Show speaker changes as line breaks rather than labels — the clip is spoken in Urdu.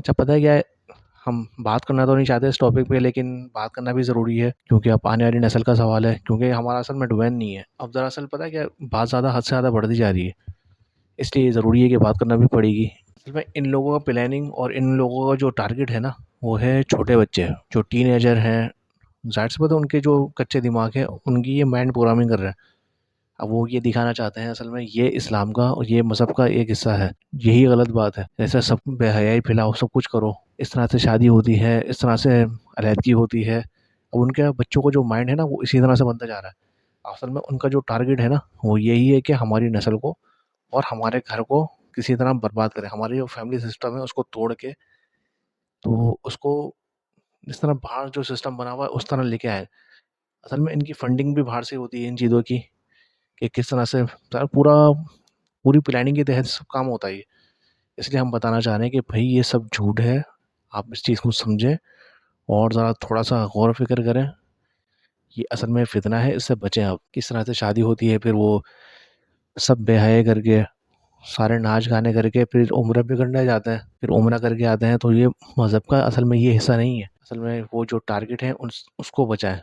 اچھا پتہ ہے کیا ہے، ہم بات کرنا تو نہیں چاہتے اس ٹاپک پہ، لیکن بات کرنا بھی ضروری ہے کیونکہ اب آنے والی نسل کا سوال ہے، کیونکہ ہمارا اصل میں ڈوین نہیں ہے اب، دراصل پتہ ہے کیا، بات زیادہ حد سے زیادہ بڑھتی جا رہی ہے، اس لیے یہ ضروری ہے کہ بات کرنا بھی پڑے گی۔ اصل میں ان لوگوں کا پلاننگ اور ان لوگوں کا جو ٹارگٹ ہے نا، وہ ہے چھوٹے بچے جو ٹین ایجر ہیں، ظاہر سی بات ہے ان کے جو کچے دماغ ہیں ان کی یہ مائنڈ پروگرامنگ کر رہے ہیں۔ اب وہ یہ دکھانا چاہتے ہیں اصل میں یہ اسلام کا اور یہ مذہب کا ایک حصہ ہے، یہی غلط بات ہے، جیسے سب بے حیائی پھیلاؤ، سب کچھ کرو، اس طرح سے شادی ہوتی ہے، اس طرح سے علیحدگی ہوتی ہے۔ اب ان کے بچوں کو جو مائنڈ ہے نا وہ اسی طرح سے بنتا جا رہا ہے۔ اصل میں ان کا جو ٹارگٹ ہے نا وہ یہی ہے کہ ہماری نسل کو اور ہمارے گھر کو کسی طرح برباد کرے، ہماری جو فیملی سسٹم ہے اس کو توڑ کے، تو اس کو جس طرح باہر جو سسٹم بنا ہوا ہے اس طرح لے کے آئے۔ اصل میں ان کی فنڈنگ بھی باہر سے ہوتی ہے ان چیزوں کی، کہ کس طرح سے پوری پلاننگ کے تحت سب کام ہوتا ہے یہ۔ اس لیے ہم بتانا چاہ رہے ہیں کہ بھائی یہ سب جھوٹ ہے، آپ اس چیز کو سمجھیں اور ذرا تھوڑا سا غور و فکر کریں، یہ اصل میں فتنہ ہے، اس سے بچیں۔ آپ کس طرح سے شادی ہوتی ہے، پھر وہ سب بے حیائی کر کے سارے ناچ گانے کر کے پھر عمرہ بھی کرنے جاتے ہیں، پھر عمرہ کر کے آتے ہیں، تو یہ مذہب کا اصل میں یہ حصہ نہیں ہے۔ اصل میں وہ جو ٹارگٹ ہے اس کو بچائیں۔